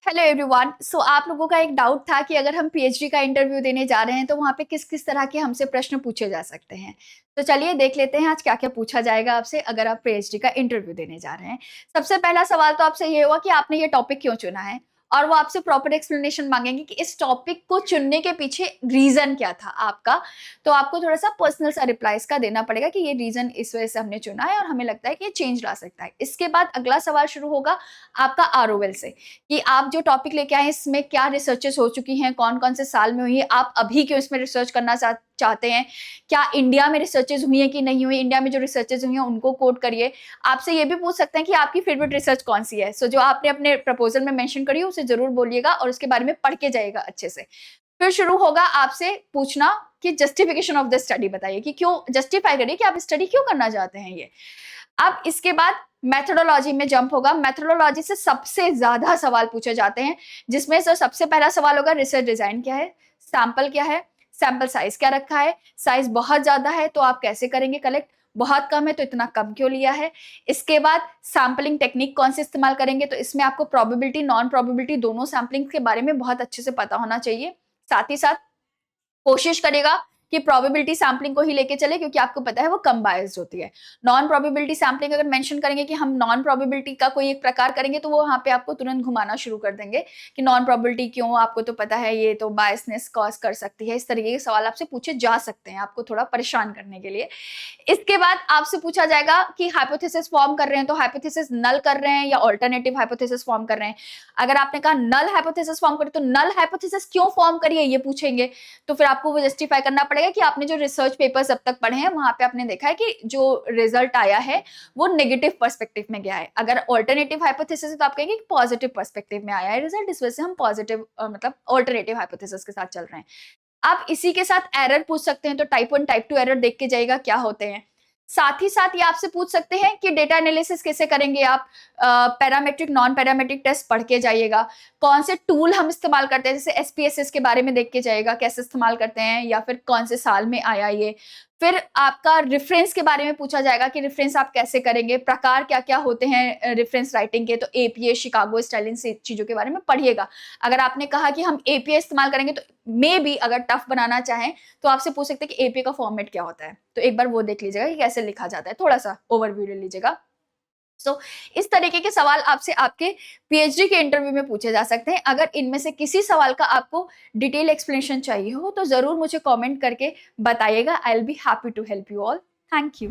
Hello everyone. सो आप लोगों का एक डाउट था कि अगर हम पीएचडी का इंटरव्यू देने जा रहे हैं तो वहाँ पे किस किस तरह के हमसे प्रश्न पूछे जा सकते हैं। तो चलिए देख लेते हैं आज क्या क्या पूछा जाएगा आपसे अगर आप पीएचडी का इंटरव्यू देने जा रहे हैं। सबसे पहला सवाल तो आपसे ये होगा कि आपने ये टॉपिक क्यों चुना है, और वो आपसे प्रॉपर एक्सप्लेनेशन मांगेंगे कि इस टॉपिक को चुनने के पीछे रीजन क्या था आपका। तो आपको थोड़ा सा पर्सनल सा रिप्लाई इसका देना पड़ेगा कि ये रीजन इस वजह से हमने चुना है और हमें लगता है कि ये चेंज ला सकता है। इसके बाद अगला सवाल शुरू होगा आपका आरओएल से, कि आप जो टॉपिक लेके आए इसमें क्या रिसर्चेस हो चुकी हैं, कौन कौन से साल में हुई है, आप अभी क्यों इसमें रिसर्च करना चाहते हैं, क्या इंडिया में रिसर्चेस हुई है कि नहीं हुई, इंडिया में जो रिसर्चेस हुई हैं उनको कोट करिए। आपसे ये भी पूछ सकते हैं कि आपकी फेवरेट रिसर्च कौन सी है। सो जो आपने अपने प्रपोजल में मेंशन करी है उसे जरूर बोलिएगा और उसके बारे में पढ़ के जाइएगा अच्छे से। फिर शुरू होगा आपसे पूछना कि जस्टिफिकेशन ऑफ द स्टडी बताइए, कि क्यों जस्टिफाई करिए कि आप स्टडी क्यों करना चाहते हैं ये। अब इसके बाद मेथोडोलॉजी में जंप होगा। मेथोडोलॉजी से सबसे ज्यादा सवाल पूछे जाते हैं, जिसमें से सबसे पहला सवाल होगा रिसर्च डिजाइन क्या है, सैंपल क्या है, सैंपल साइज क्या रखा है, साइज बहुत ज्यादा है तो आप कैसे करेंगे कलेक्ट, बहुत कम है तो इतना कम क्यों लिया है। इसके बाद सैंपलिंग टेक्निक कौन से इस्तेमाल करेंगे, तो इसमें आपको प्रोबेबिलिटी नॉन प्रोबेबिलिटी दोनों सैंपलिंग के बारे में बहुत अच्छे से पता होना चाहिए। साथ ही साथ कोशिश करेगा कि प्रोबेबिलिटी सैम्पलिंग को ही लेके चले, क्योंकि आपको पता है वो कम बायस्ड होती है। नॉन प्रोबेबिलिटी सैम्पलिंग अगर मेंशन करेंगे कि हम नॉन प्रोबेबिलिटी का कोई एक प्रकार करेंगे तो वो वहां पे आपको तुरंत घुमाना शुरू कर देंगे कि नॉन प्रोबेबिलिटी क्यों, आपको तो पता है ये तो बायसनेस कॉज कर सकती है। इस तरीके के सवाल आपसे पूछे जा सकते हैं आपको थोड़ा परेशान करने के लिए। इसके बाद आपसे पूछा जाएगा कि हाइपोथेसिस फॉर्म कर रहे हैं तो हाइपोथेसिस नल कर रहे हैं या ऑल्टरनेटिव हाइपोथेसिस फॉर्म कर रहे हैं। अगर आपने कहा नल हाइपोथेसिस फॉर्म करें तो नल हाइपोथेसिस क्यों फॉर्म करिए ये पूछेंगे। तो फिर आपको वो जस्टिफाई करना पड़ेगा कि आपने जो रिसर्च पेपर्स अब तक पढ़े हैं वहां पे आपने देखा है कि जो रिजल्ट आया है वो नेगेटिव पर्सपेक्टिव में गया है। अगर ऑल्टरनेटिव हाइपोथेसिस है तो आप कहेंगे कि पॉजिटिव पर्सपेक्टिव में आया है रिजल्ट, इस वजह से हम पॉजिटिव मतलब ऑल्टरनेटिव हाइपोथेसिस के साथ चल रहे हैं। आप इसी के साथ एरर पूछ सकते हैं, तो टाइप 1 टाइप 2 एरर देख के जाइएगा क्या होते हैं। साथ ही साथ ये आपसे पूछ सकते हैं कि डेटा एनालिसिस कैसे करेंगे आप, पैरामेट्रिक नॉन पैरामेट्रिक टेस्ट पढ़ के जाइएगा। कौन से टूल हम इस्तेमाल करते हैं, जैसे एसपीएसएस के बारे में देख के जाइएगा कैसे इस्तेमाल करते हैं, या फिर कौन से साल में आया ये। फिर आपका रेफरेंस के बारे में पूछा जाएगा कि रेफरेंस आप कैसे करेंगे, प्रकार क्या क्या होते हैं रेफरेंस राइटिंग के, तो एपीए शिकागो स्टाइल इन चीजों के बारे में पढ़िएगा। अगर आपने कहा कि हम एपीए इस्तेमाल करेंगे तो मे बी अगर टफ बनाना चाहें तो आपसे पूछ सकते हैं कि एपीए का फॉर्मेट क्या होता है, तो एक बार वो देख लीजिएगा कि कैसे लिखा जाता है, थोड़ा सा ओवरव्यू ले लीजिएगा। इस तरीके के सवाल आपसे आपके पीएचडी के इंटरव्यू में पूछे जा सकते हैं। अगर इनमें से किसी सवाल का आपको डिटेल एक्सप्लेनेशन चाहिए हो तो जरूर मुझे कमेंट करके बताइएगा। I will be happy to help you all. Thank you.